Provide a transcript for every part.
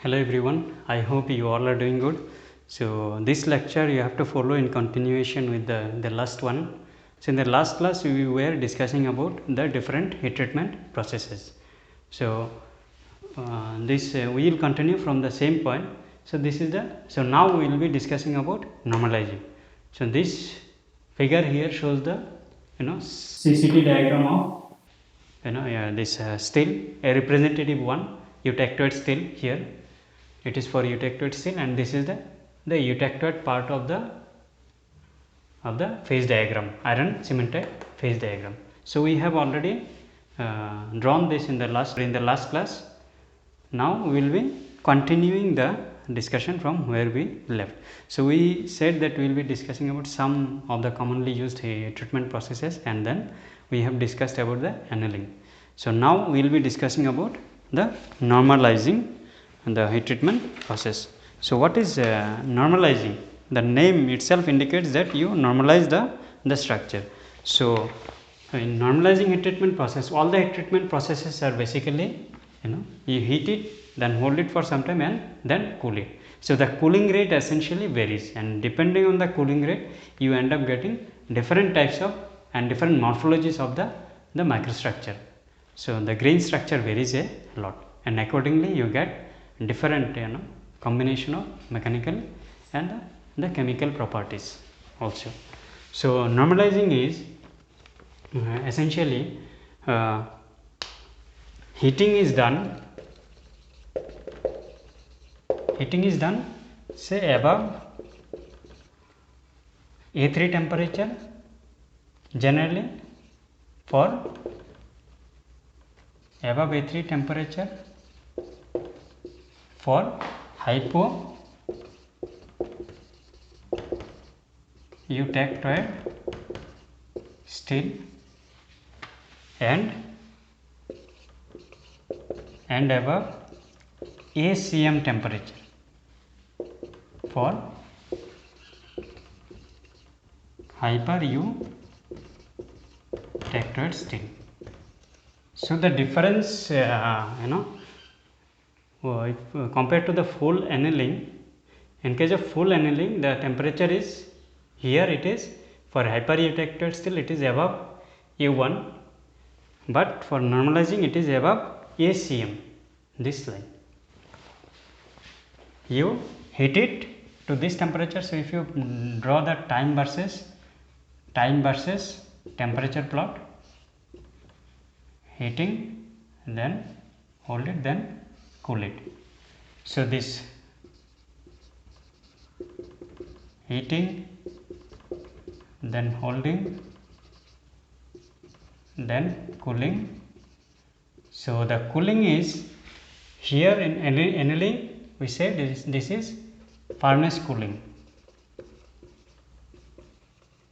Hello everyone, I hope you all are doing good. So this lecture you have to follow in continuation with the last one. So in the last class we were discussing about the different heat treatment processes. So we will continue from the same point. So now we will be discussing about normalizing. So this figure here shows the CCT diagram of this still a representative one eutectoid still here. It is for eutectoid still, and this is the eutectoid part of the phase diagram, iron cementite phase diagram. So we have already drawn this in the last class. Now we will be continuing the discussion from where we left. So we said that we will be discussing about some of the commonly used treatment processes, and then we have discussed about the annealing. So now we will be discussing about the normalizing the heat treatment process. So what is normalizing? The name itself indicates that you normalize the structure. So in normalizing heat treatment process, all the heat treatment processes are basically you heat it, then hold it for some time and then cool it. So the cooling rate essentially varies, and depending on the cooling rate you end up getting different types of and different morphologies of the microstructure. So the grain structure varies a lot, and accordingly you get different combination of mechanical and the chemical properties also. So normalizing is essentially heating is done say above A3 temperature, generally for above A3 temperature for hypo eutectoid steel and above ACM temperature for hyper eutectoid steel. So the difference if compared to the full annealing, in case of full annealing the temperature is here, it is for hyper eutectoid steel it is above A1, but for normalizing it is above ACM, this line. You heat it to this temperature. So if you draw the time versus temperature plot, heating, then hold it, then cool it. So this heating, then holding, then cooling. So the cooling is here in annealing we say this is furnace cooling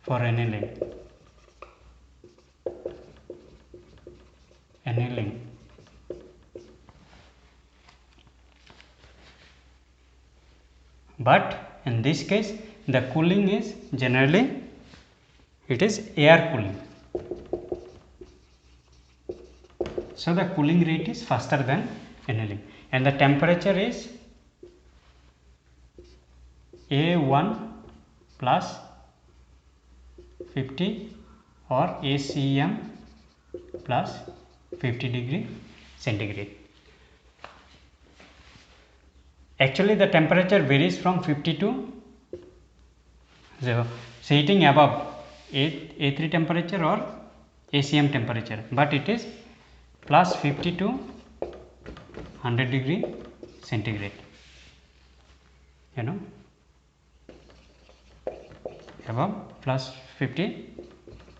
for annealing. But in this case the cooling is generally it is air cooling. So the cooling rate is faster than annealing, and the temperature is A1 plus 50 or ACM plus 50 degree centigrade. Actually the temperature varies from 50 to 0, so heating above A3 temperature or ACM temperature, but it is plus 50 to 100 degree centigrade, above plus 50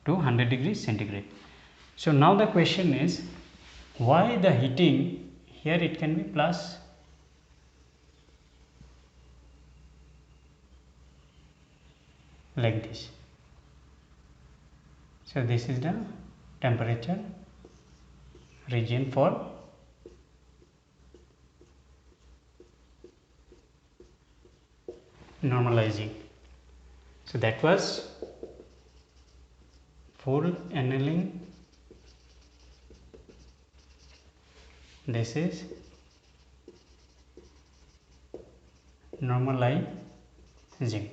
to 100 degrees centigrade. So now the question is, why the heating here it can be plus like this. So this is the temperature region for normalizing. So that was full annealing, this is normalizing.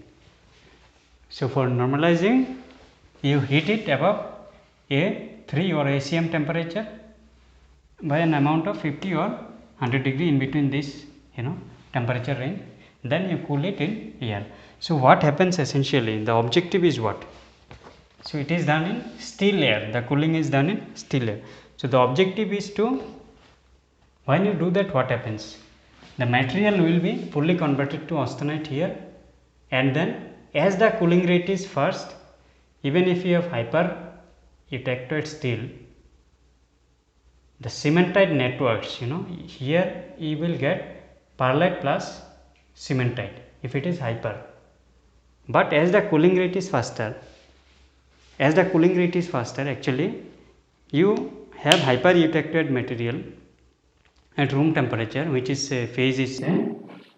So for normalizing, you heat it above A3 or ACM temperature by an amount of 50 or 100 degree in between this temperature range, then you cool it in air. So what happens essentially, the objective is what? So it is done in still air, the cooling is done in still air. So the objective is to, when you do that, what happens? The material will be fully converted to austenite here, and then as the cooling rate is fast, even if you have hyper eutectoid steel, the cementite networks, here you will get perlite plus cementite if it is hyper. But as the cooling rate is faster, actually you have hyper eutectoid material at room temperature, which is phase is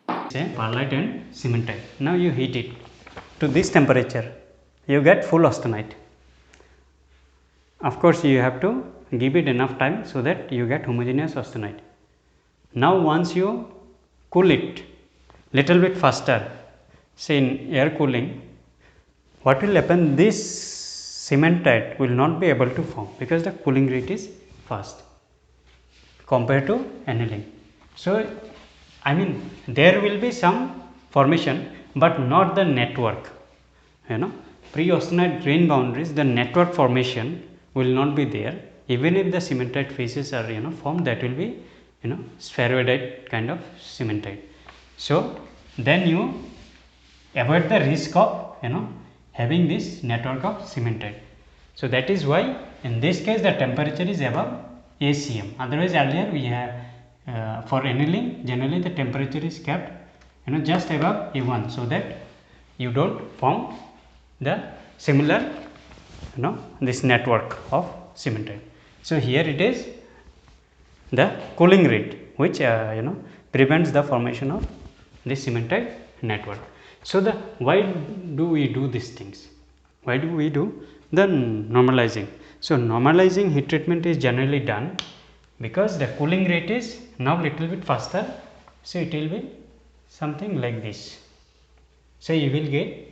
perlite and cementite. Now you heat it to this temperature, you get full austenite. Of course you have to give it enough time so that you get homogeneous austenite. Now once you cool it little bit faster, say in air cooling, what will happen? This cementite will not be able to form because the cooling rate is fast compared to annealing. So I mean there will be some formation, but not the network. Pre-austenite grain boundaries, the network formation will not be there. Even if the cementite phases are formed, that will be spheroidite kind of cementite. So then you avoid the risk of having this network of cementite. So that is why in this case the temperature is above ACM. Otherwise earlier we have for annealing generally the temperature is kept just above A1, so that you don't form the similar this network of cementite. So here it is the cooling rate which prevents the formation of this cementite network. So the why do we do these things? Why do we do the normalizing? So normalizing heat treatment is generally done because the cooling rate is now little bit faster. So it will be something like this. So you will get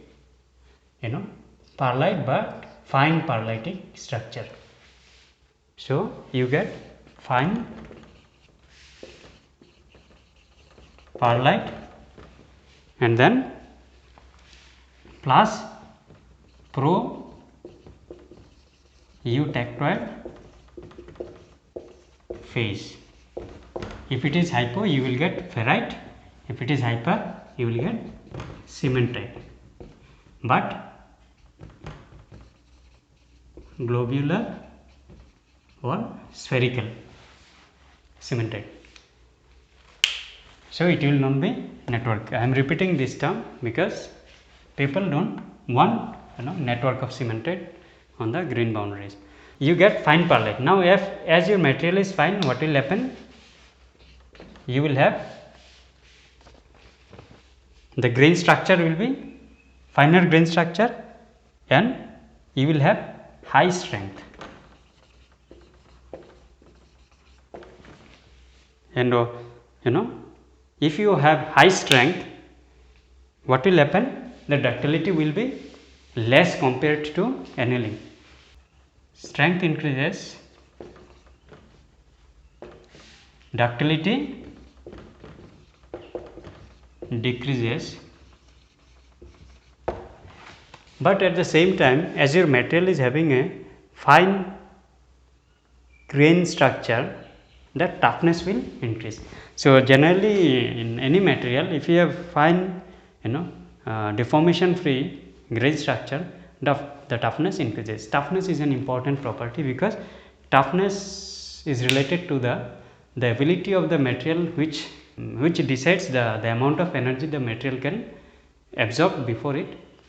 perlite but fine perlitic structure. So you get fine perlite and then plus pro eutectoid phase. If it is hypo, you will get ferrite. If it is hyper, you will get cementite. But globular or spherical cementite. So it will not be network. I am repeating this term because people don't want network of cementite on the grain boundaries. You get fine perlite. Now as your material is fine, what will happen? You will have the grain structure will be finer grain structure, and you will have high strength. And if you have high strength, what will happen? The ductility will be less compared to annealing. Strength increases, ductility decreases, but at the same time, as your material is having a fine grain structure, the toughness will increase. So generally in any material, if you have fine deformation free grain structure, the toughness increases. Toughness is an important property because toughness is related to the ability of the material which decides the amount of energy the material can absorb before it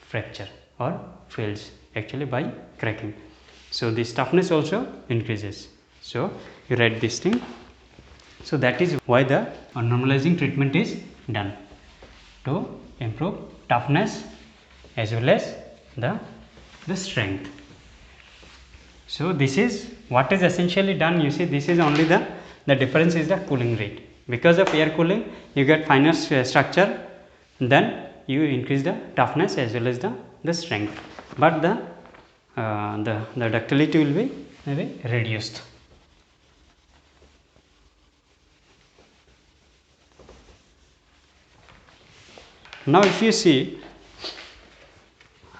fracture or fails actually by cracking. So this toughness also increases. So you write this thing. So that is why the normalizing treatment is done, to improve toughness as well as the strength. So this is what is essentially done. You see, this is only the difference is the cooling rate. Because of air cooling, you get finer structure, then you increase the toughness as well as the strength, but the ductility will be maybe reduced. Now if you see,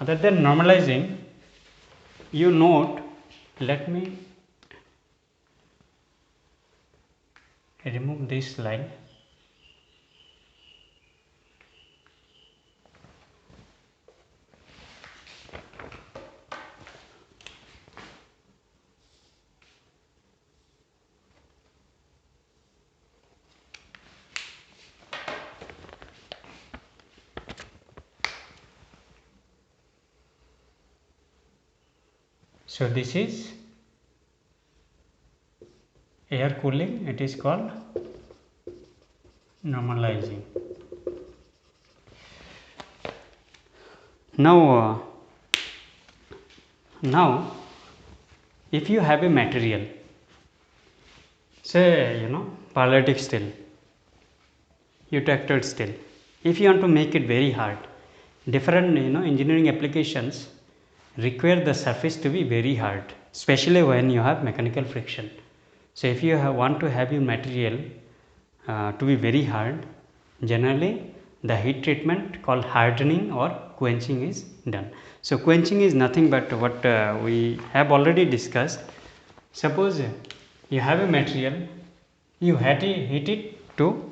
other than normalizing, you note, let me remove this slide. So this is air cooling, it is called normalizing. Now if you have a material, say palladic steel, eutectoid steel, if you want to make it very hard, different engineering applications require the surface to be very hard, especially when you have mechanical friction. So if you want to have your material to be very hard, generally the heat treatment called hardening or quenching is done. So quenching is nothing but what we have already discussed. Suppose you have a material, you heat it to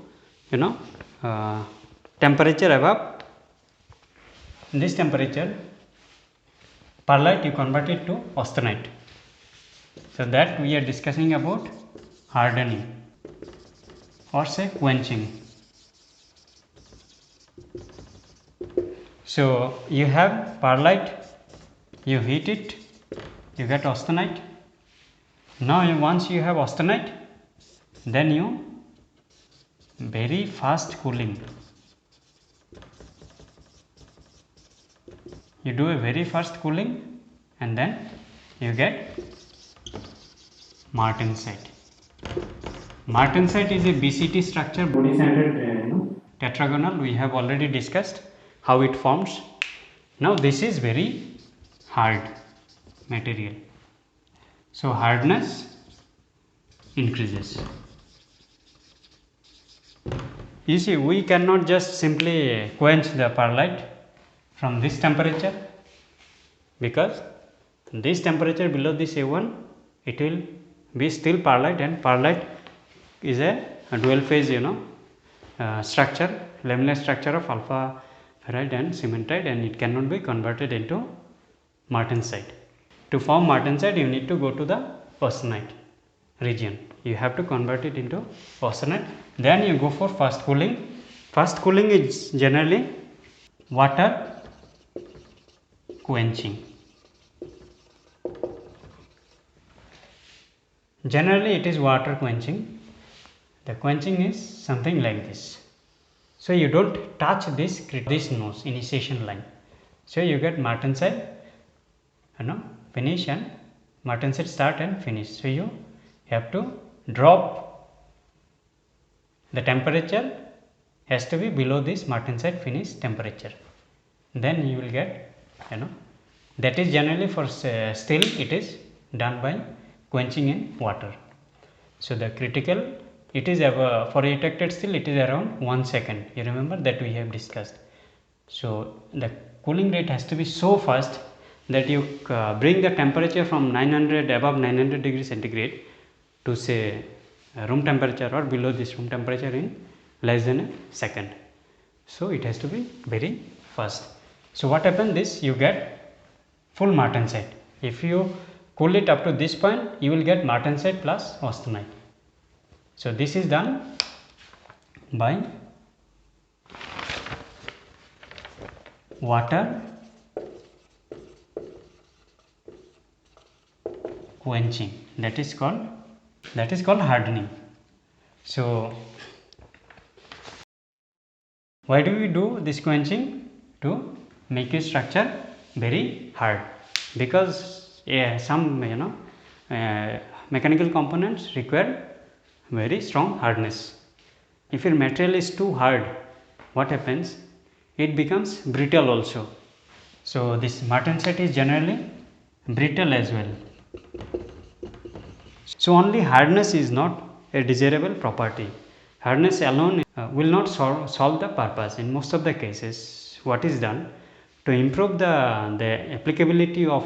temperature above this temperature, perlite you convert it to austenite. So that we are discussing about hardening or say quenching. So you have perlite, you heat it, you get austenite. Now once you have austenite, then you very fast cooling. You do a very fast cooling and then you get martensite. Martensite is a BCT structure, body centered tetragonal. We have already discussed how it forms. Now this is very hard material, so hardness increases. You see, we cannot just simply quench the perlite from this temperature, because this temperature below this A1 it will be still perlite, and perlite is a dual phase structure, lamellar structure of alpha ferrite and cementite, and it cannot be converted into martensite. To form martensite you need to go to the austenite region, you have to convert it into austenite, then you go for fast cooling. Fast cooling is generally water quenching. Generally it is water quenching. The quenching is something like this. So you don't touch this nose initiation line. So you get martensite finish and martensite start and finish. So you have to drop the temperature, has to be below this martensite finish temperature, then you will get that is generally for steel it is done by quenching in water. So the critical it is for eutectoid steel it is around 1 second, you remember that we have discussed. So the cooling rate has to be so fast that you bring the temperature from 900 above 900 degrees centigrade to say room temperature or below this room temperature in less than a second. So it has to be very fast. So what happens is you get full martensite. If you cool it up to this point, you will get martensite plus austenite. So this is done by water quenching, that is called hardening. So why do we do this quenching? To make a structure very hard, because some mechanical components require very strong hardness. If your material is too hard, what happens? it becomes brittle also. So this martensite is generally brittle as well. So only hardness is not a desirable property. Hardness alone will not solve the purpose. In most of the cases, what is done to improve the applicability of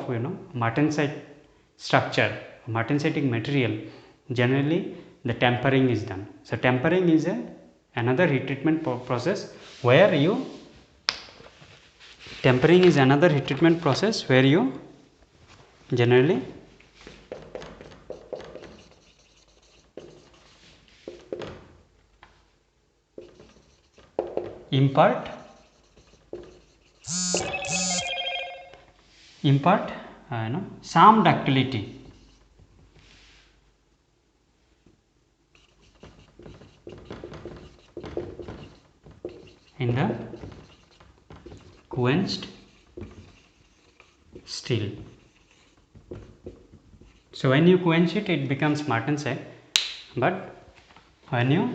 martensite structure, martensitic material, generally the tempering is done. So tempering is another heat treatment process where you generally impart some ductility in the quenched steel. So when you quench it, it becomes martensite, but when you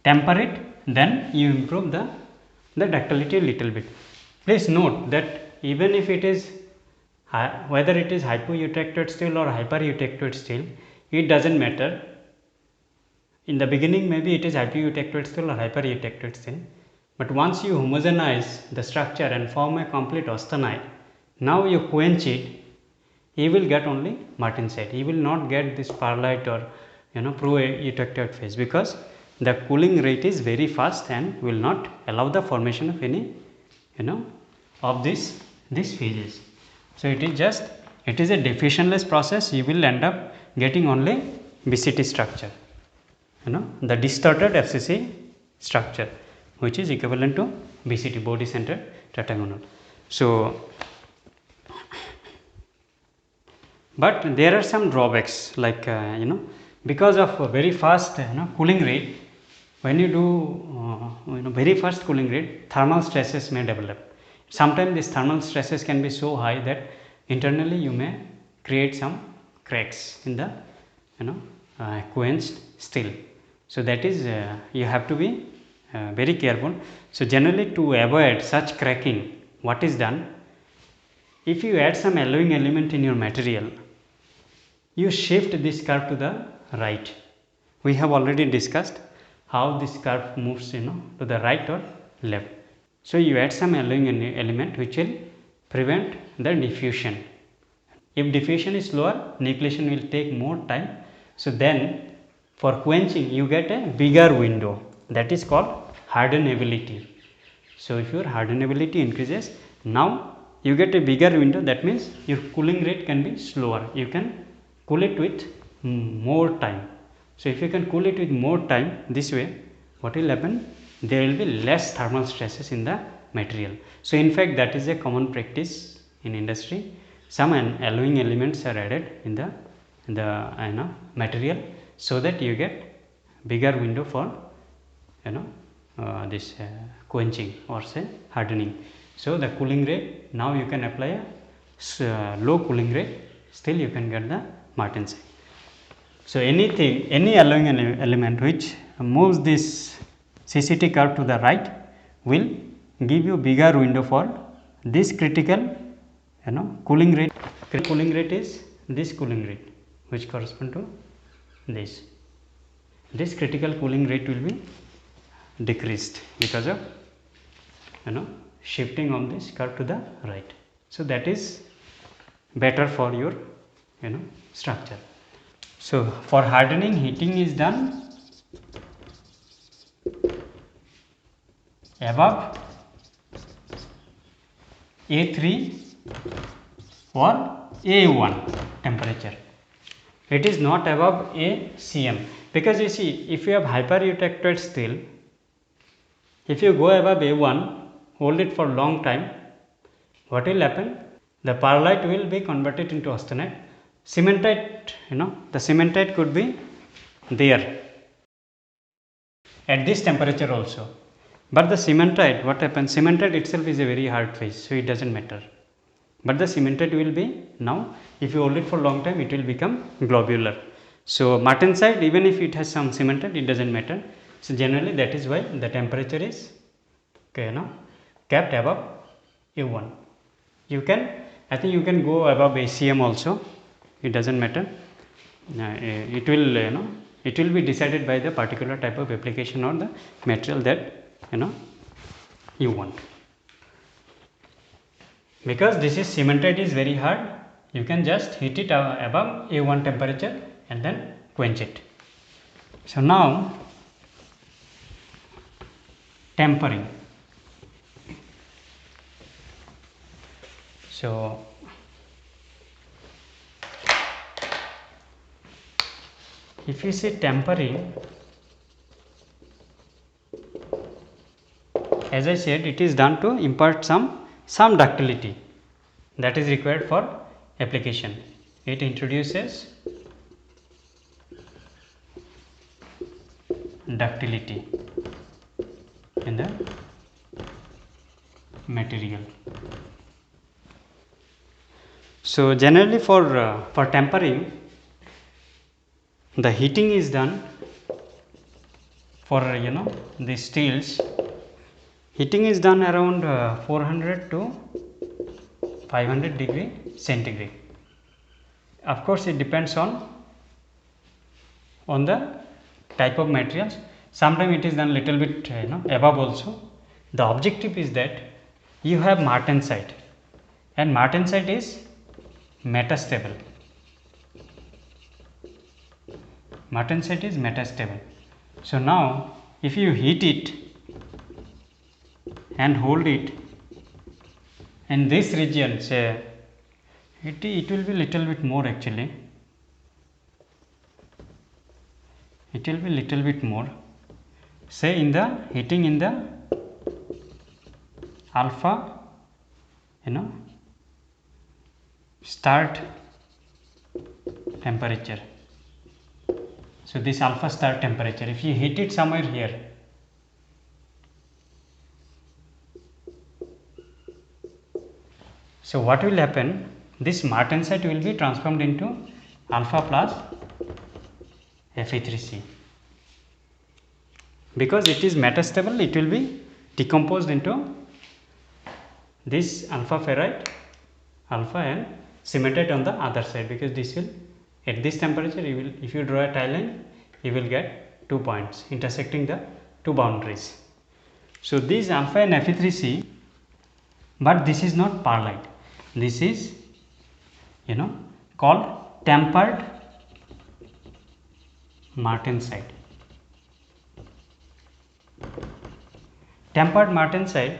temper it, then you improve the ductility a little bit. Please note that even if it is whether it is hypoeutected steel or hypereutected steel, it doesn't matter. In the beginning maybe it is hypoeutected steel or hypereutected steel, but once you homogenize the structure and form a complete austenite, now you quench it, you will get only martensite. You will not get this perlite or pro-eutected phase, because the cooling rate is very fast and will not allow the formation of any of these phases. So it is a diffusionless process. You will end up getting only BCT structure, the distorted FCC structure, which is equivalent to BCT, body centered tetragonal. So but there are some drawbacks, like because of a very fast cooling rate. When you do very fast cooling rate, thermal stresses may develop. Sometimes these thermal stresses can be so high that internally you may create some cracks in the quenched steel. So that is you have to be very careful. So generally, to avoid such cracking, what is done, if you add some alloying element in your material, you shift this curve to the right. We have already discussed how this curve moves to the right or left. So you add some alloying element which will prevent the diffusion. If diffusion is slower, nucleation will take more time. So then for quenching you get a bigger window, that is called hardenability. So if your hardenability increases, now you get a bigger window, that means your cooling rate can be slower. You can cool it with more time. So if you can cool it with more time, this way what will happen, there will be less thermal stresses in the material. So in fact that is a common practice in industry. Some alloying elements are added in the material, so that you get bigger window for this quenching or say hardening. So the cooling rate, now you can apply a low cooling rate, still you can get the martensite. So any alloying element which moves this CCT curve to the right will give you bigger window for this critical cooling rate. Cooling rate is this cooling rate, which correspond to this. This critical cooling rate will be decreased because of shifting of this curve to the right. So that is better for your structure. So for hardening, heating is done above A3 or A1 temperature. It is not above ACM, because you see, if you have hypereutected steel, if you go above A1, hold it for long time, what will happen? The perlite will be converted into austenite. Cementite, the cementite could be there at this temperature also. But the cementite, what happens? Cementite itself is a very hard phase, so it doesn't matter. But the cementite will be, now if you hold it for long time, it will become globular. So martensite, even if it has some cementite, it doesn't matter. So generally that is why the temperature is kept above U1. You can, I think you can go above ACM also, it doesn't matter. It will it will be decided by the particular type of application or the material that you want. Because this is cementite is very hard, you can just heat it above A1 temperature and then quench it. So now tempering. So if you see tempering, as I said, it is done to impart some ductility that is required for application. It introduces ductility in the material. So generally for tempering, the heating is done for the steels. Heating is done around 400 to 500 degree centigrade. Of course, it depends on the type of materials. Sometimes it is done little bit above also. The objective is that you have martensite, and martensite is metastable. Martensite is metastable. So now if you heat it and hold it in this region, say it will be little bit more actually. It will be little bit more. Say in the heating in the alpha start temperature. So this alpha start temperature, if you heat it somewhere here, so what will happen, this martensite will be transformed into alpha plus Fe3C. Because it is metastable, it will be decomposed into this alpha ferrite, alpha, and cementite on the other side, because this will, at this temperature, you will, if you draw a tie line, you will get 2 points intersecting the two boundaries. So these alpha and Fe3C, but this is not pearlite. This is called tempered martensite. Tempered martensite,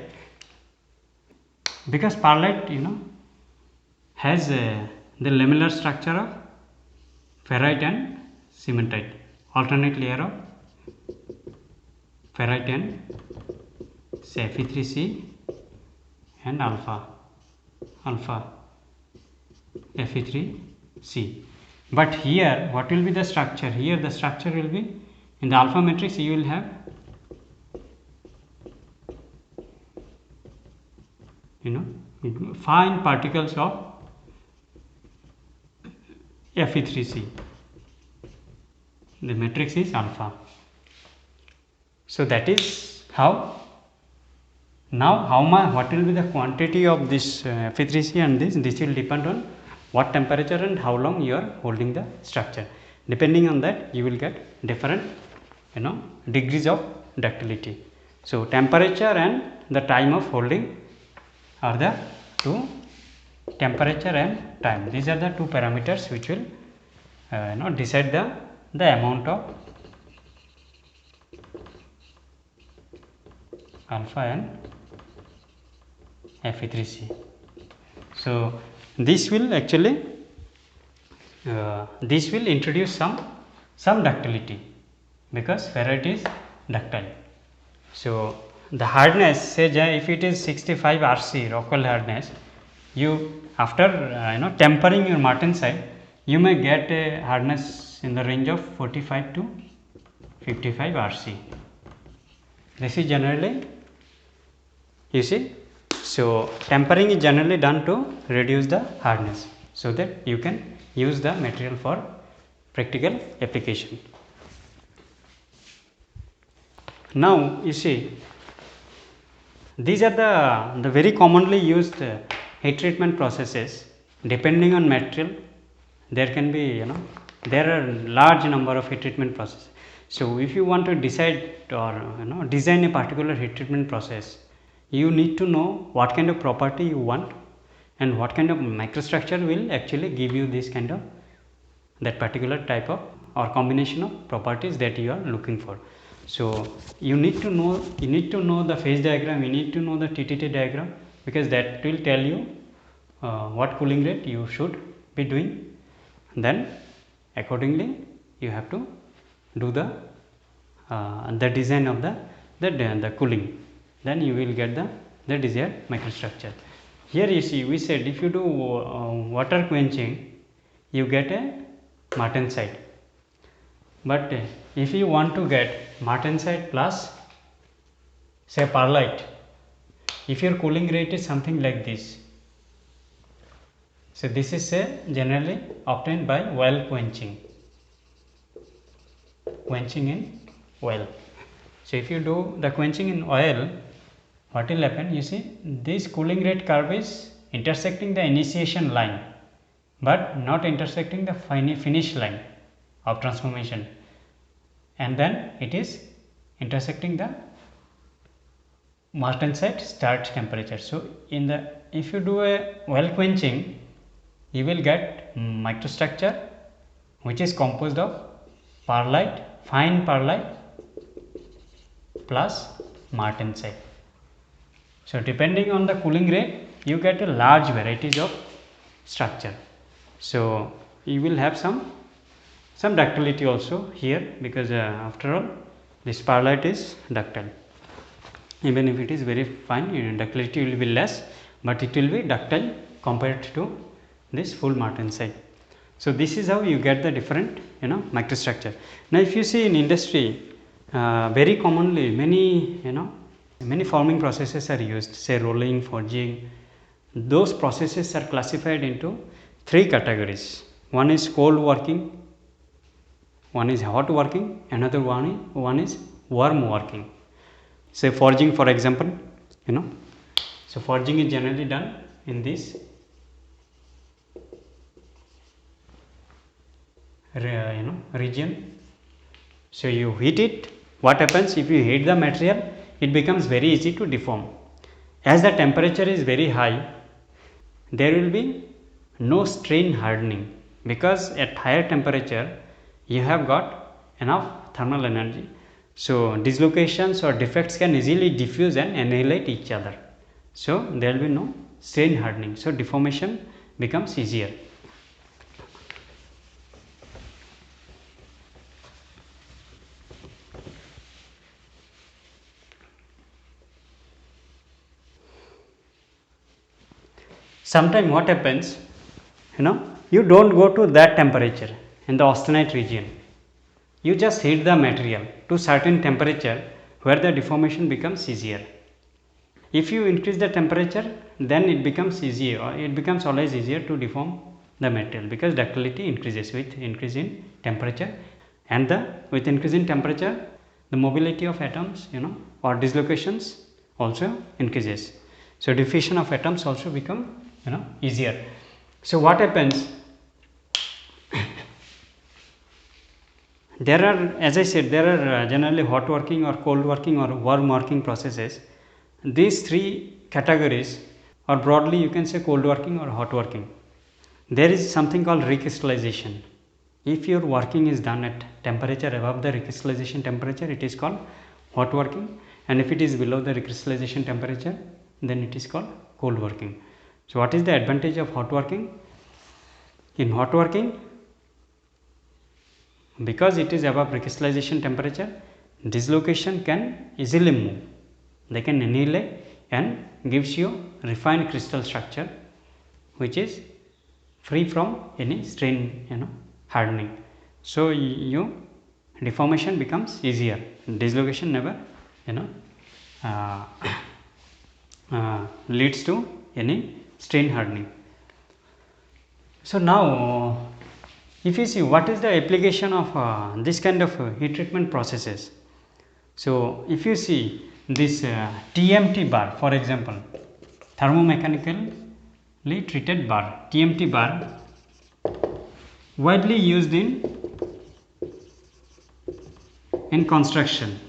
because pearlite has the lamellar structure of ferrite and cementite, alternate layer of ferrite and say Fe3C and alpha Fe3C. But here what will be the structure? Here the structure will be, in the alpha matrix you will have fine particles of Fe3C. The matrix is alpha. So that is how. Now what will be the quantity of this Fe3C and this will depend on what temperature and how long you are holding the structure. Depending on that, you will get different degrees of ductility. So temperature and the time of holding are the two, temperature and time. These are the two parameters which will decide the amount of alpha and Fe3C. So this will actually this will introduce some ductility, because ferrite is ductile. So the hardness, say if it is 65 RC Rockwell hardness, you after tempering your martensite, you may get a hardness in the range of 45 to 55 RC. This is generally, you see. So tempering is generally done to reduce the hardness, so that you can use the material for practical application. Now you see, these are the very commonly used heat treatment processes. Depending on material, there can be, there are large number of heat treatment processes. So if you want to decide or design a particular heat treatment process, you need to know what kind of property you want and what kind of microstructure will actually give you this kind of that particular type of or combination of properties that you are looking for. So you need to know the phase diagram, you need to know the TTT diagram, because that will tell you what cooling rate you should be doing. Then accordingly you have to do the design of the cooling, then you will get the desired microstructure. Here you see, we said if you do water quenching, you get a martensite, but if you want to get martensite plus say perlite, if your cooling rate is something like this, so this is generally obtained by oil quenching in oil. So if you do the quenching in oil, what will happen, you see this cooling rate curve is intersecting the initiation line but not intersecting the finish line of transformation, and then it is intersecting the martensite start temperature. So in the, if you do a oil quenching, you will get microstructure which is composed of perlite, fine perlite plus martensite. So depending on the cooling rate, you get a large varieties of structure. So you will have some ductility also here, because after all this perlite is ductile. Even if it is very fine, ductility will be less, but it will be ductile compared to this full martensite. So this is how you get the different microstructure. Now if you see in industry, very commonly many forming processes are used, say rolling, forging. Those processes are classified into three categories. One is cold working, one is hot working, another one is warm working. Say forging, for example, so forging is generally done in this region. So you heat it. What happens if you heat the material? It becomes very easy to deform. As the temperature is very high, there will be no strain hardening, because at higher temperature you have got enough thermal energy. So dislocations or defects can easily diffuse and annihilate each other. So there will be no strain hardening. So deformation becomes easier. Sometimes what happens, you don't go to that temperature in the austenite region. You just heat the material to certain temperature where the deformation becomes easier. If you increase the temperature, then it becomes easier, or it becomes always easier to deform the material, because ductility increases with increase in temperature, and with increase in temperature the mobility of atoms or dislocations also increases. So diffusion of atoms also become easier. So what happens, there are, as I said, there are generally hot working or cold working or warm working processes. These three categories, or broadly you can say cold working or hot working. There is something called recrystallization. If your working is done at temperature above the recrystallization temperature, it is called hot working, and if it is below the recrystallization temperature, then it is called cold working. So what is the advantage of hot working? In hot working, because it is above recrystallization temperature, dislocation can easily move, they can annihilate and gives you refined crystal structure which is free from any strain hardening. So you deformation becomes easier, dislocation never leads to any strain hardening. So now if you see what is the application of this kind of heat treatment processes. So if you see this TMT bar, for example, thermomechanically treated bar, TMT bar, widely used in construction.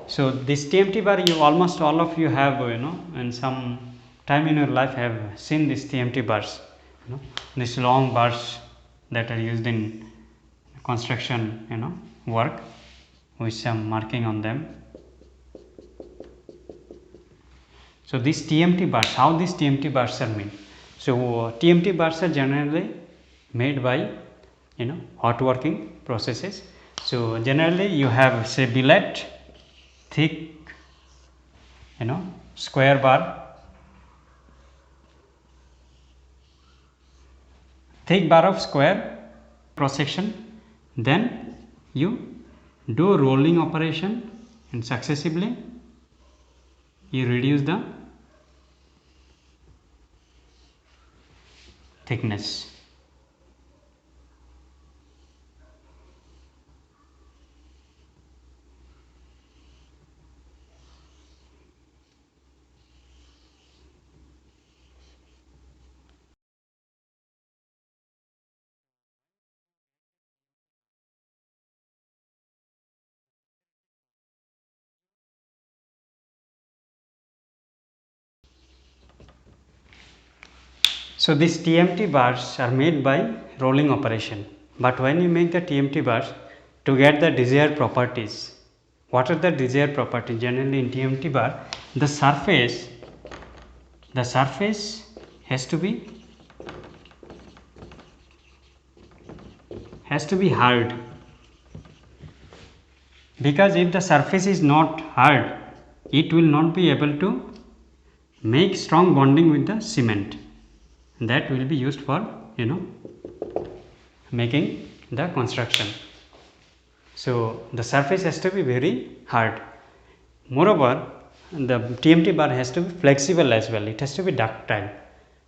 So this TMT bar, you almost all of you have in some time in your life have seen these TMT bars, these long bars that are used in construction work with some marking on them. So these TMT bars, how these TMT bars are made? So TMT bars are generally made by hot working processes. So generally you have say billet, thick square bar, thick bar of square cross section, then you do rolling operation and successively you reduce the thickness. So these TMT bars are made by rolling operation, but when you make the TMT bars to get the desired properties, what are the desired properties? Generally in TMT bar, the surface has to be hard, because if the surface is not hard, it will not be able to make strong bonding with the cement that will be used for making the construction. So the surface has to be very hard. Moreover, the TMT bar has to be flexible as well. It has to be ductile.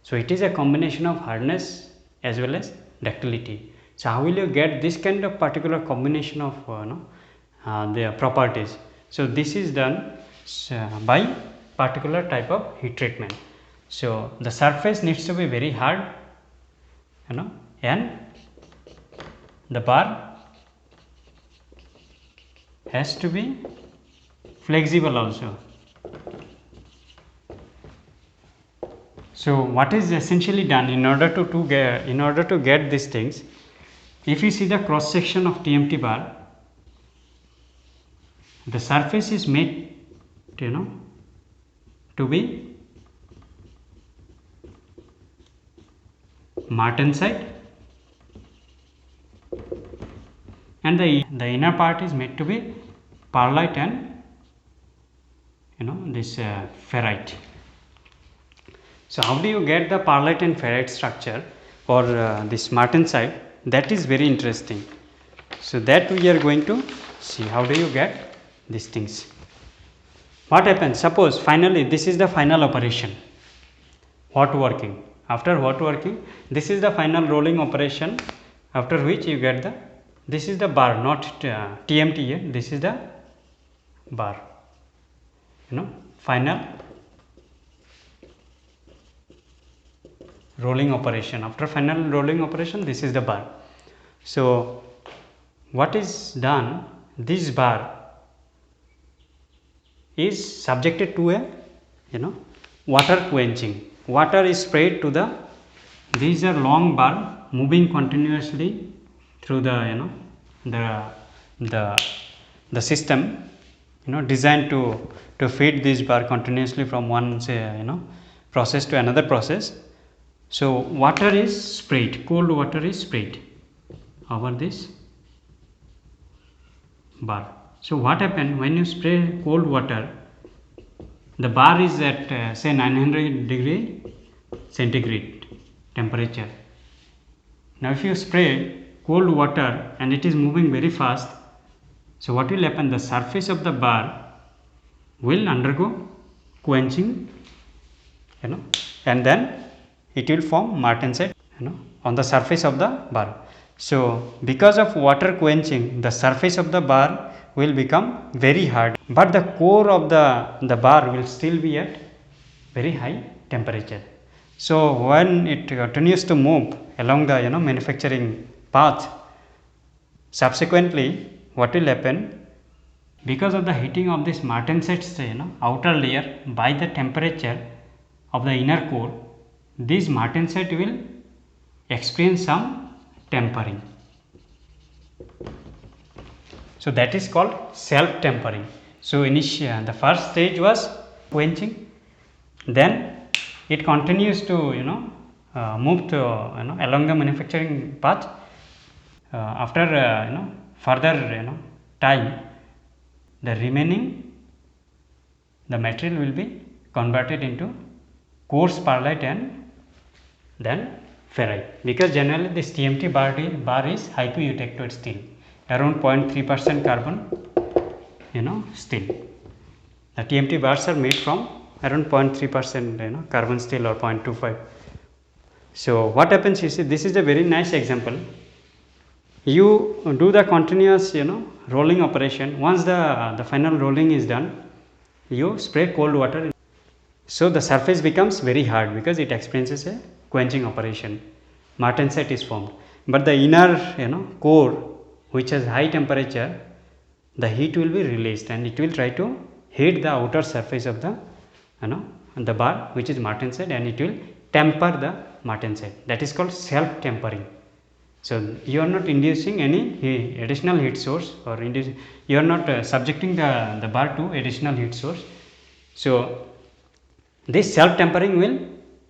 So it is a combination of hardness as well as ductility. So how will you get this kind of particular combination of their properties? So this is done by particular type of heat treatment. So the surface needs to be very hard, and the bar has to be flexible also. So what is essentially done in order to get these things? If you see the cross section of TMT bar, the surface is made to be martensite, and the inner part is made to be perlite and this ferrite. So how do you get the perlite and ferrite structure for this martensite? That is very interesting. So that we are going to see how do you get these things. What happens? Suppose finally this is the final operation, hot working. After hot working, this is the final rolling operation, after which you get this is the bar, not TMT here, this is the bar, final rolling operation. After final rolling operation, this is the bar. So what is done? This bar is subjected to a water quenching. Water is sprayed to these are long bar moving continuously through the the system designed to feed this bar continuously from one process to another process. So water is sprayed, cold water is sprayed over this bar. So what happens when you spray cold water? The bar is at say 900 degree centigrade temperature. Now if you spray cold water and it is moving very fast, so what will happen? The surface of the bar will undergo quenching, and then it will form martensite on the surface of the bar. So because of water quenching, the surface of the bar will become very hard, but the core of the bar will still be at very high temperature. So when it continues to move along the manufacturing path, subsequently what will happen, because of the heating of this martenset's outer layer by the temperature of the inner core, this martensite will experience some tempering. So that is called self tempering. So the first stage was quenching, then it continues to move to along the manufacturing path. After further time, the remaining the material will be converted into coarse perlite and then ferrite, because generally this TMT bar is hypoeutectoid steel, around 0.3% carbon steel. The TMT bars are made from around 0.3% carbon steel or 0.25. So what happens, you see, this is a very nice example. You do the continuous rolling operation. Once the final rolling is done, you spray cold water, so the surface becomes very hard because it experiences a quenching operation. Martensite is formed, but the inner core, which has high temperature, the heat will be released and it will try to heat the outer surface of the the bar, which is martensite, and it will temper the martensite. That is called self tempering. So you are not inducing any additional heat source, or you are not subjecting the bar to additional heat source. So this self tempering will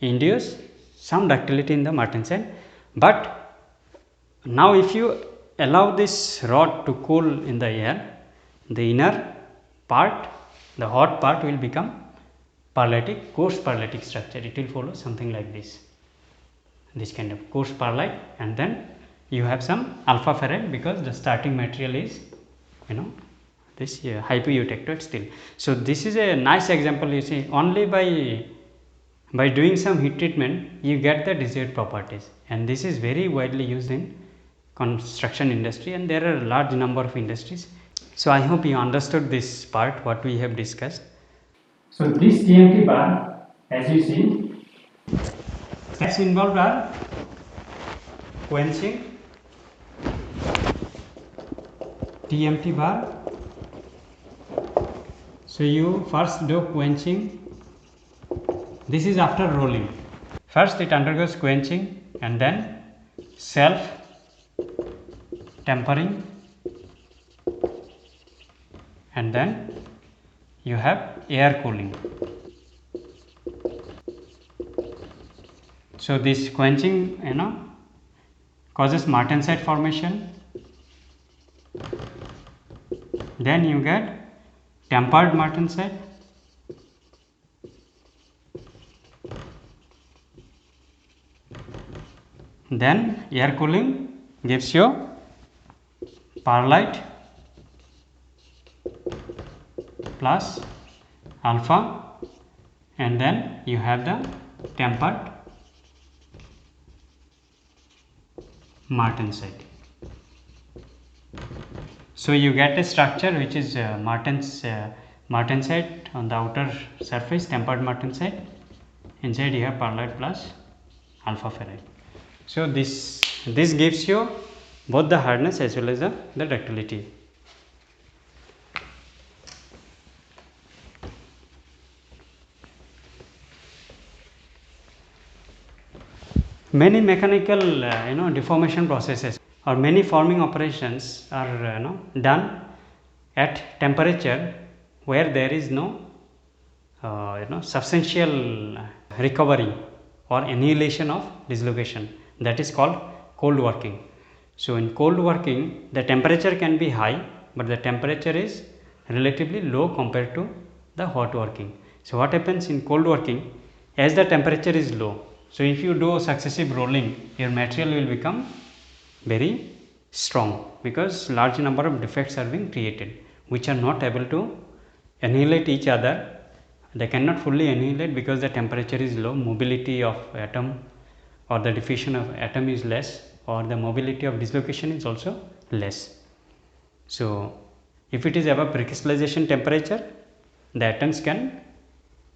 induce some ductility in the martensite. But now if you allow this rod to cool in the air, the inner part, the hot part, will become perlitic, coarse perlitic structure. It will follow something like this kind of coarse perlite, and then you have some alpha ferrite, because the starting material is this hypoeutectoid steel. So this is a nice example. You see, only by doing some heat treatment you get the desired properties, and this is very widely used in construction industry, and there are a large number of industries. So I hope you understood this part what we have discussed. So this TMT bar, as you see, steps involved are quenching, TMT bar. So you first do quenching. This is after rolling. First it undergoes quenching and then self tempering, and then you have air cooling. So this quenching causes martensite formation, then you get tempered martensite, then air cooling gives you perlite plus alpha, and then you have the tempered martensite. So you get a structure which is martensite on the outer surface, tempered martensite, inside you have perlite plus alpha ferrite. So this gives you both the hardness as well as the ductility. Many mechanical deformation processes or many forming operations are done at temperature where there is no substantial recovery or annihilation of dislocation. That is called cold working. So in cold working, the temperature can be high, but the temperature is relatively low compared to the hot working. So what happens in cold working, as the temperature is low, so if you do successive rolling, your material will become very strong, because large number of defects are being created which are not able to annihilate each other. They cannot fully annihilate because the temperature is low, mobility of atom or the diffusion of atom is less. or the mobility of dislocation is also less. So if it is above precrystallization temperature, the atoms can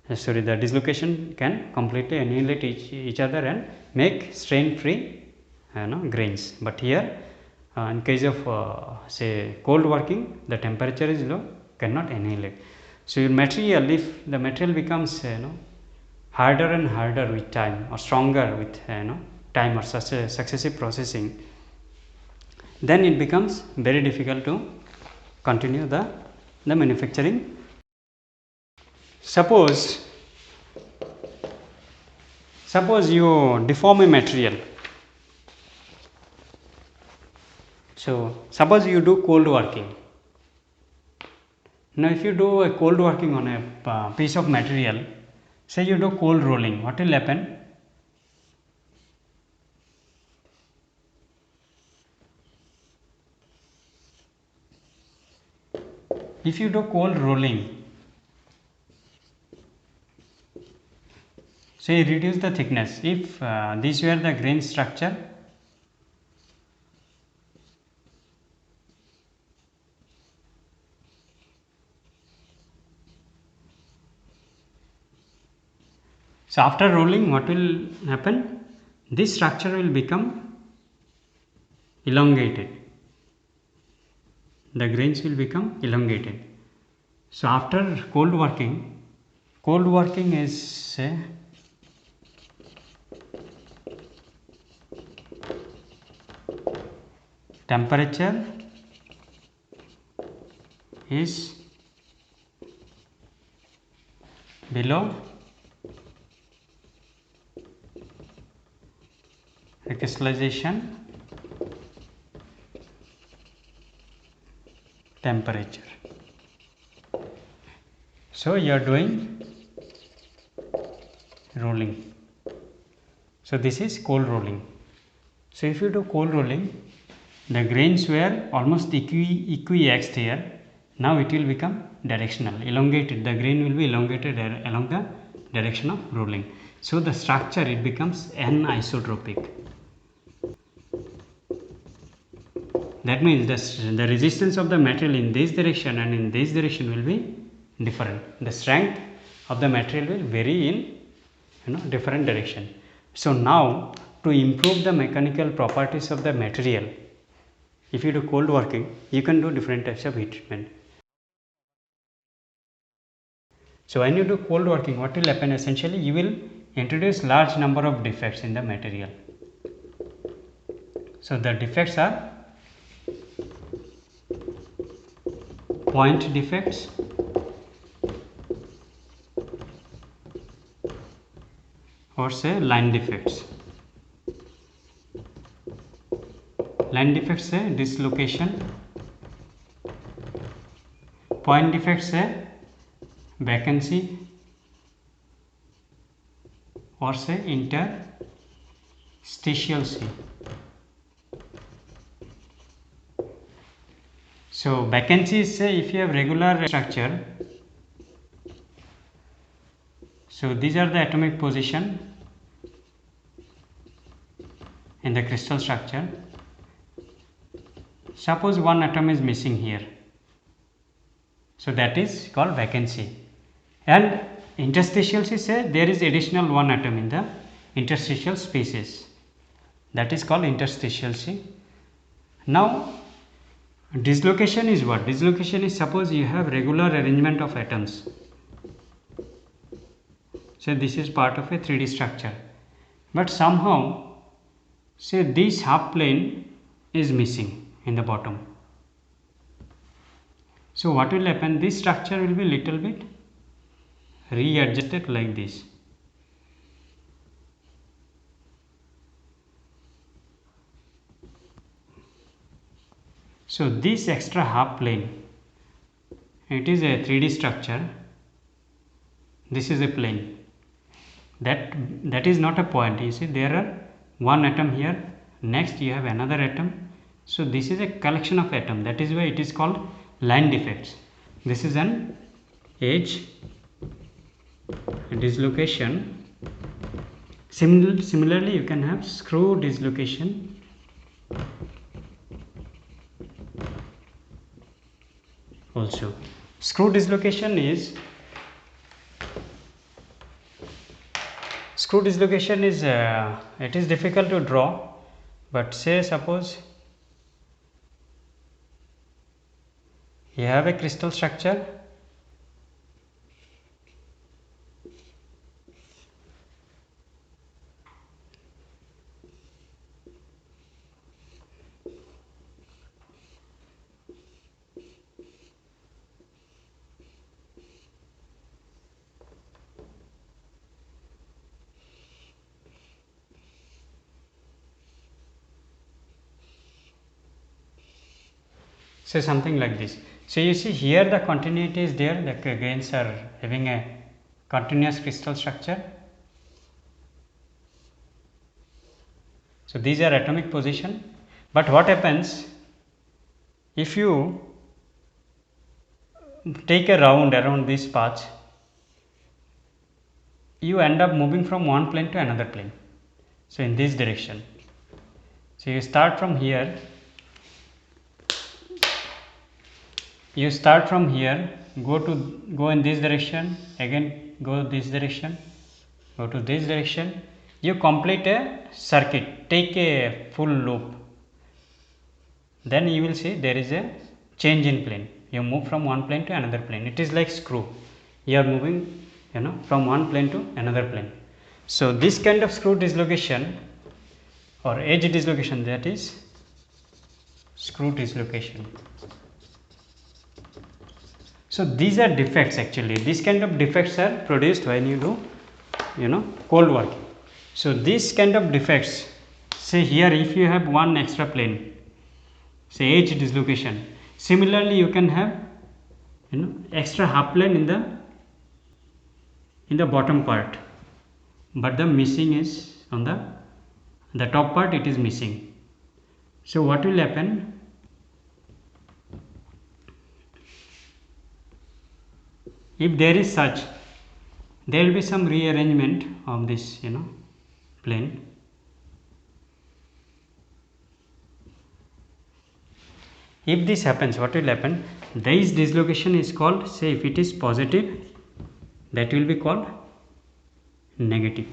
the dislocation can completely annihilate each other and make strain free grains. But here in case of say cold working, the temperature is low, cannot annihilate. So your material, if the material becomes harder and harder with time, or stronger with time or successive processing, then it becomes very difficult to continue the manufacturing. Suppose you deform a material. So suppose you do cold working. Now if you do a cold working on a piece of material, say you do cold rolling, what will happen? If you do cold rolling, say reduce the thickness. If these were the grain structure, so after rolling, what will happen? This structure will become elongated. The grains will become elongated. So after cold working is say temperature is below recrystallization temperature. So you are doing rolling. So this is cold rolling. So if you do cold rolling, the grains were almost equiaxed here. Now it will become directional, elongated. The grain will be elongated along the direction of rolling. So the structure, it becomes anisotropic. That means the resistance of the material in this direction and in this direction will be different. The strength of the material will vary in different direction. So now to improve the mechanical properties of the material, if you do cold working, you can do different types of heat treatment. So when you do cold working, what will happen? Essentially you will introduce large number of defects in the material. So the defects are point defects, or say line defects. Line defects say dislocation, point defects say vacancy, or say interstitial C. So vacancy is say if you have regular structure. So these are the atomic position in the crystal structure. Suppose one atom is missing here. So that is called vacancy. And interstitial C say there is additional one atom in the interstitial spaces. That is called interstitial C. Now dislocation is what? Dislocation is suppose you have regular arrangement of atoms. So this is part of a 3D structure, but somehow say this half plane is missing in the bottom. So what will happen? This structure will be little bit readjusted like this. So this extra half plane, it is a 3D structure. This is a plane. That is not a point. You see there are one atom here, next you have another atom. So this is a collection of atom. That is why it is called line defects. This is an edge dislocation. Similarly you can have screw dislocation also. Screw dislocation is it is difficult to draw, but say suppose you have a crystal structure, say something like this. So you see here the continuity is there, the grains are having a continuous crystal structure. So these are atomic position, but what happens if you take a round around this path, you end up moving from one plane to another plane. So in this direction, so you start from here, go in this direction, again go this direction, go to this direction, you complete a circuit, take a full loop, then you will see there is a change in plane, you move from one plane to another plane. It is like screw, you are moving from one plane to another plane. So this kind of screw dislocation or edge dislocation, that is screw dislocation. So these are defects actually. These kind of defects are produced when you do cold working. So these kind of defects, say here if you have one extra plane, say edge dislocation, similarly you can have extra half plane in the bottom part, but the missing is on the top part, it is missing. So what will happen? If there is such, there will be some rearrangement of this plane. If this happens, what will happen? This dislocation is called, say if it is positive, that will be called negative.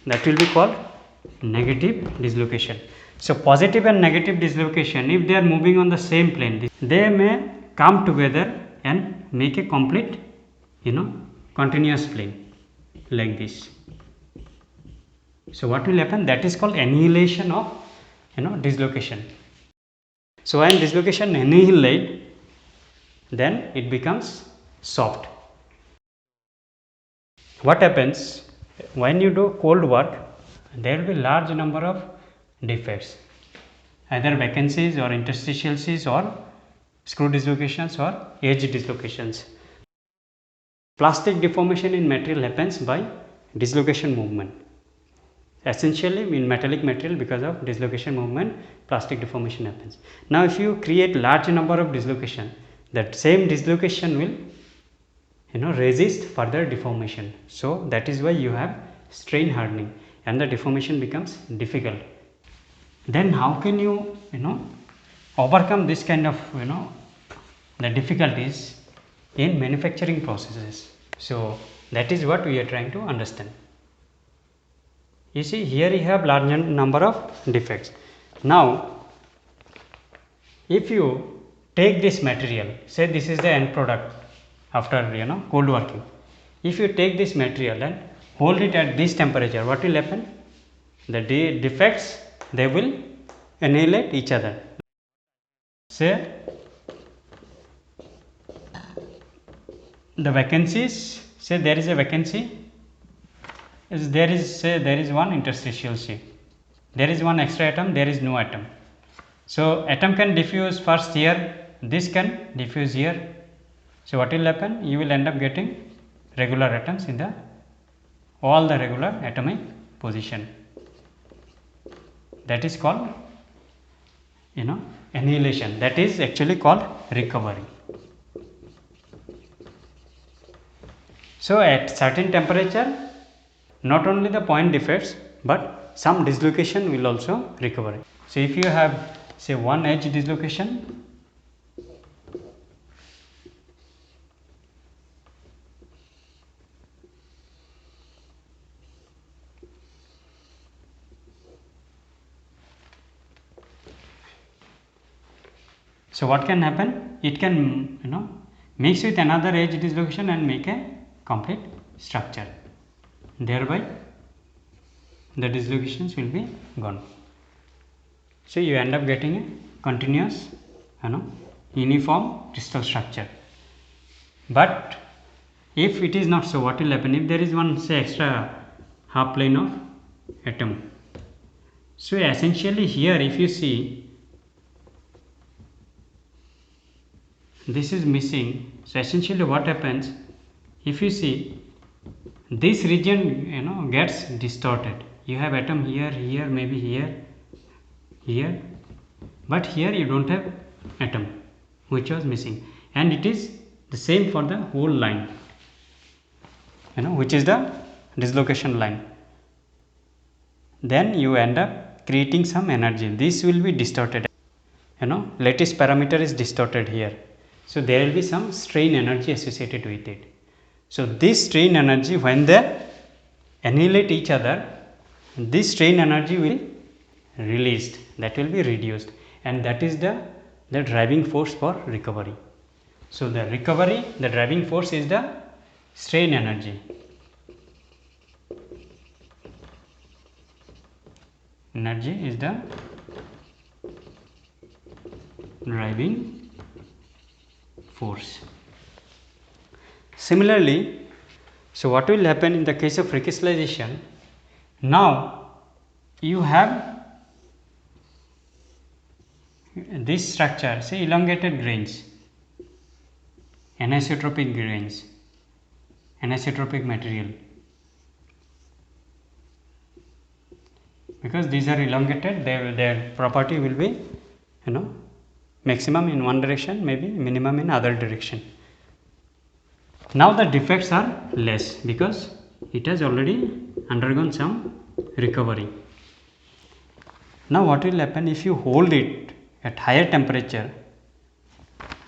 That will be called negative dislocation. So positive and negative dislocation, if they are moving on the same plane, they may come together and make a complete continuous plane like this. So what will happen? That is called annihilation of dislocation. So when dislocation annihilate, then it becomes soft. What happens when you do cold work? There will be large number of defects, either vacancies or interstitials or screw dislocations or edge dislocations. Plastic deformation in material happens by dislocation movement. Essentially in metallic material, because of dislocation movement, plastic deformation happens. Now if you create large number of dislocation, that same dislocation will resist further deformation. So that is why you have strain hardening and the deformation becomes difficult. Then how can you overcome this kind of the difficulties in manufacturing processes? So that is what we are trying to understand. You see here you have large number of defects. Now if you take this material, say this is the end product after cold working, if you take this material and hold it at this temperature, what will happen? The defects, they will annihilate each other. Say the vacancies, say there is a vacancy, there is one interstitial C, there is one extra atom, there is no atom. So atom can diffuse first here, this can diffuse here. So what will happen? You will end up getting regular atoms in all the regular atomic position. That is called annihilation. That is actually called recovery. So at certain temperature, not only the point defects, but some dislocation will also recover. So if you have say one edge dislocation, so what can happen? It can mix with another edge dislocation and make a complete structure. Thereby the dislocations will be gone. So you end up getting a continuous uniform crystal structure. But if it is not so, what will happen? If there is one say extra half plane of atom, so essentially here if you see this is missing, so essentially what happens, if you see this region gets distorted. You have atom here, here, maybe here, here, but here you don't have atom which was missing, and it is the same for the whole line, which is the dislocation line. Then you end up creating some energy. This will be distorted, lattice parameter is distorted here, so there will be some strain energy associated with it. So this strain energy, when they annihilate each other, this strain energy will be released, that will be reduced, and that is the driving force for recovery. So the recovery, the driving force is the strain energy. Energy is the driving force. Similarly, so what will happen in the case of recrystallization? Now you have this structure, say elongated grains, anisotropic grains, anisotropic material, because these are elongated, their property will be maximum in one direction, maybe minimum in other direction. Now the defects are less because it has already undergone some recovery. Now what will happen if you hold it at higher temperature?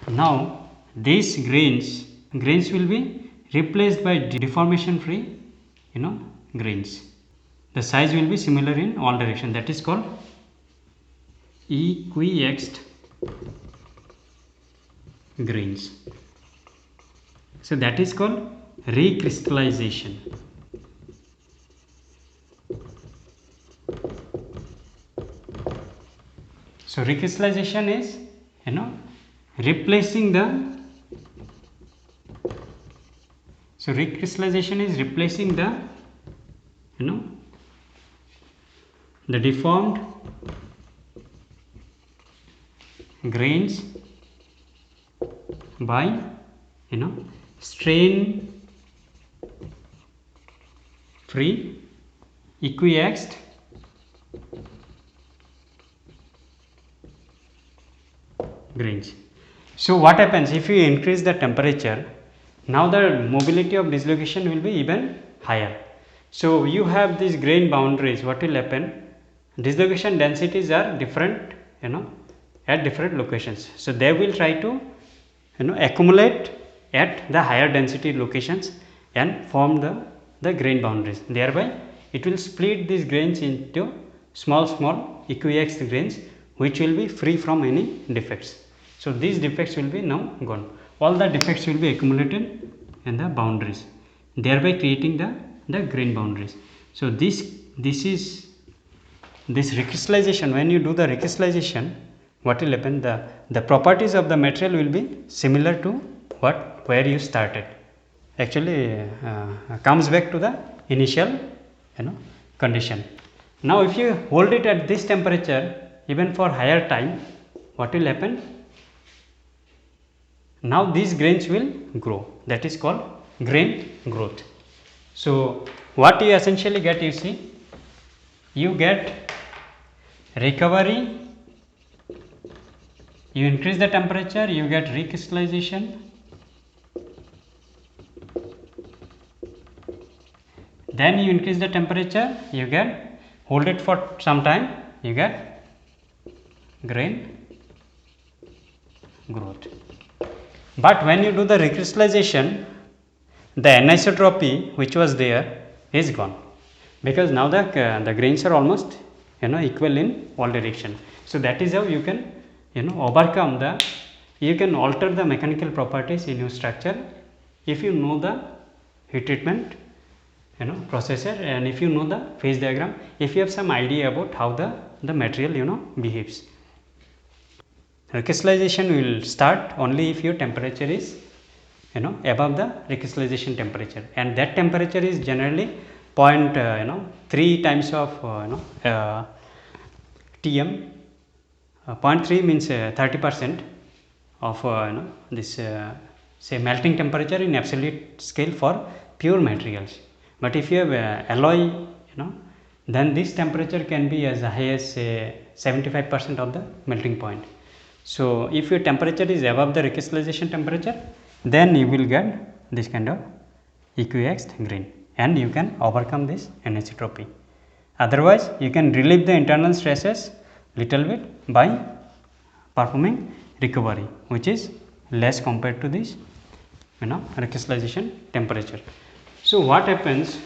Now these grains will be replaced by deformation free grains. The size will be similar in all direction, that is called equiexed grains. So that is called recrystallization. So recrystallization is replacing the the deformed grains by strain free equiexed grains. So what happens if you increase the temperature? Now the mobility of dislocation will be even higher. So you have these grain boundaries. What will happen? Dislocation densities are different at different locations, so they will try to accumulate at the higher density locations and form the grain boundaries. Thereby it will split these grains into small equiexed grains which will be free from any defects. So these defects will be now gone. All the defects will be accumulated in the boundaries, thereby creating the grain boundaries. So this is this recrystallization. When you do the recrystallization, what will happen? The properties of the material will be similar to where you started. Actually comes back to the initial condition. Now if you hold it at this temperature even for higher time, what will happen? Now these grains will grow, that is called grain growth. So what you essentially get, you see, you get recovery, you increase the temperature, you get recrystallization, then you increase the temperature, you get, hold it for some time, you get grain growth. But when you do the recrystallization, the anisotropy which was there is gone, because now the grains are almost equal in all direction. So that is how you can overcome you can alter the mechanical properties in your structure if you know the heat treatment processor, and if you know the phase diagram, if you have some idea about how the material behaves. Recrystallization will start only if your temperature is above the recrystallization temperature, and that temperature is generally 0.3 times of Tm. 0.3 means 30% of this say melting temperature in absolute scale for pure materials. But if you have alloy, then this temperature can be as high as say 75% of the melting point. So if your temperature is above the recrystallization temperature, then you will get this kind of equiaxed grain, and you can overcome this anisotropy. Otherwise, you can relieve the internal stresses little bit by performing recovery, which is less compared to this recrystallization temperature. So what happens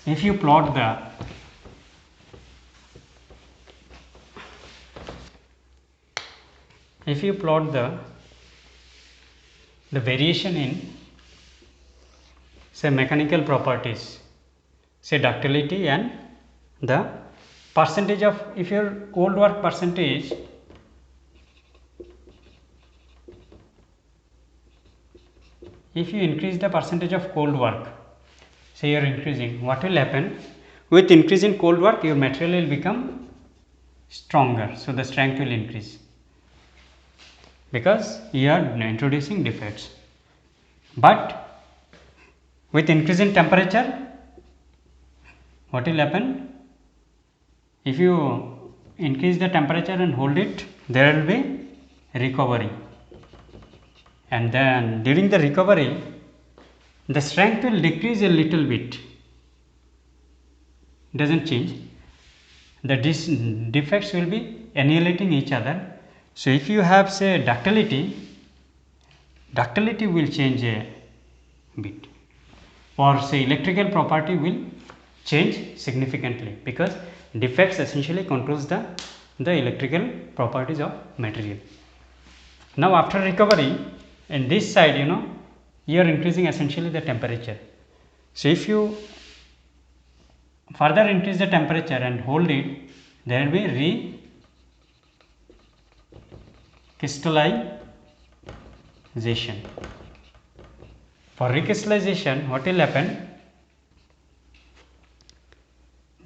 if you plot the variation in say mechanical properties, say ductility, and the percentage of, if your cold work percentage if you increase the percentage of cold work, say you are increasing, what will happen? With increase in cold work, your material will become stronger, so the strength will increase, because you are introducing defects. But with increase in temperature, what will happen? If you increase the temperature and hold it, there will be recovery, and then during the recovery the strength will decrease a little bit, doesn't change, the defects will be annihilating each other. So if you have say ductility will change a bit, or say electrical property will change significantly, because defects essentially controls the electrical properties of material. Now after recovery, in this side you are increasing essentially the temperature. So if you further increase the temperature and hold it, there will be recrystallization. For recrystallization, what will happen?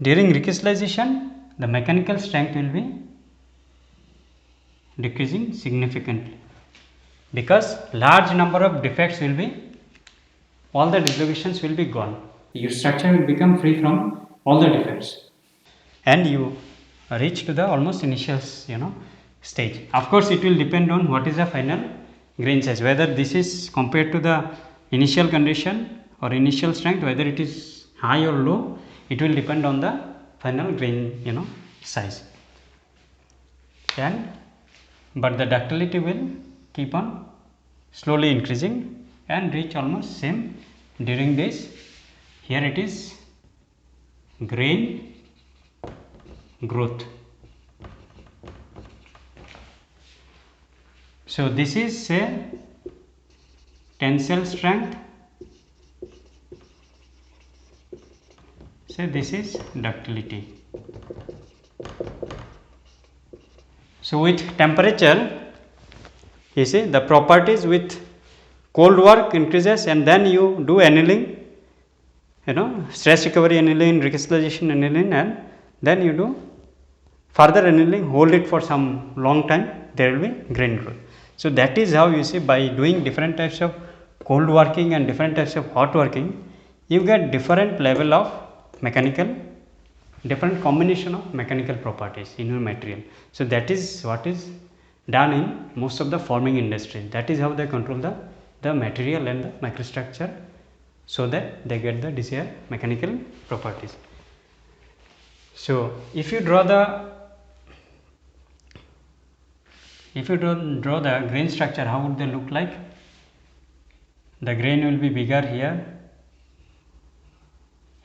During recrystallization, the mechanical strength will be decreasing significantly, because large number of defects will be, all the dislocations will be gone, your structure will become free from all the defects, and you reach to the almost initial stage. Of course it will depend on what is the final grain size, whether this is compared to the initial condition or initial strength, whether it is high or low, it will depend on the final grain size. And but the ductility will keep on slowly increasing and reach almost same during this. Here it is grain growth. So this is say tensile strength, say this is ductility. So with temperature, you see the properties with cold work increases, and then you do annealing, stress recovery annealing, recrystallization annealing, and then you do further annealing, hold it for some long time, there will be grain growth. So that is how you see, by doing different types of cold working and different types of hot working, you get different level of mechanical, different combination of mechanical properties in your material. So that is what is done in most of the forming industry. That is how they control the material and the microstructure, so that they get the desired mechanical properties. So if you draw the If you draw the grain structure, how would they look like? The grain will be bigger here.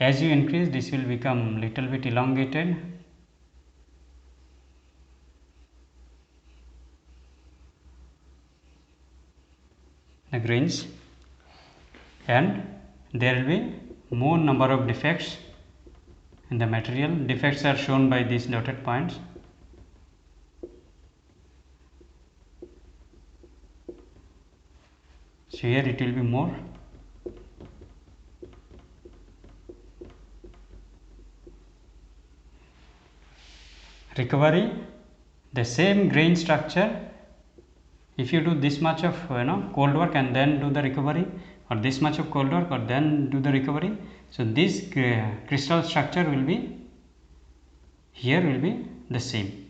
As you increase, this will become little bit elongated. The grains, and there will be more number of defects in the material. Defects are shown by these dotted points. So here it will be more. Recovery, the same grain structure. If you do this much of cold work and then do the recovery, or this much of cold work or then do the recovery, so this crystal structure will be here will be the same.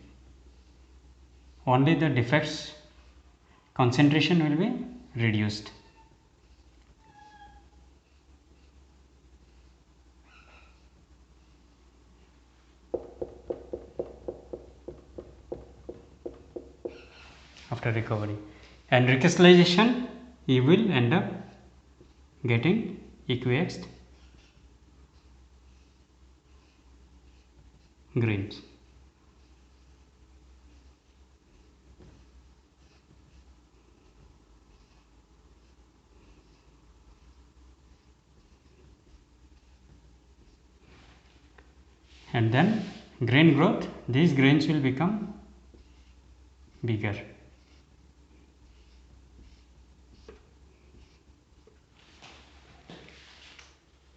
Only the defects concentration will be reduced. After recovery and recrystallization, you will end up getting aqueous grains. And then grain growth, these grains will become bigger.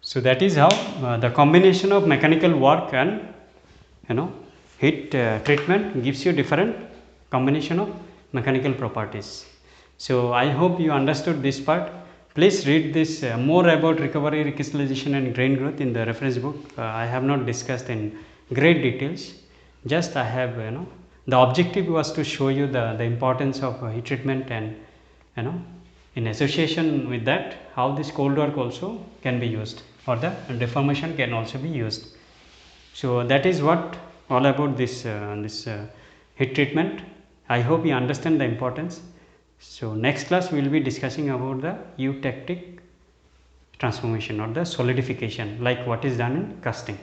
So that is how the combination of mechanical work and heat treatment gives you different combination of mechanical properties. So I hope you understood this part. Please read this more about recovery, recrystallization and grain growth in the reference book. I have not discussed in great details. Just I have the objective was to show you the importance of heat treatment, and in association with that how this cold work also can be used, or the deformation can also be used. So that is what all about this heat treatment. I hope you understand the importance. So next class we will be discussing about the eutectic transformation or the solidification, like what is done in casting.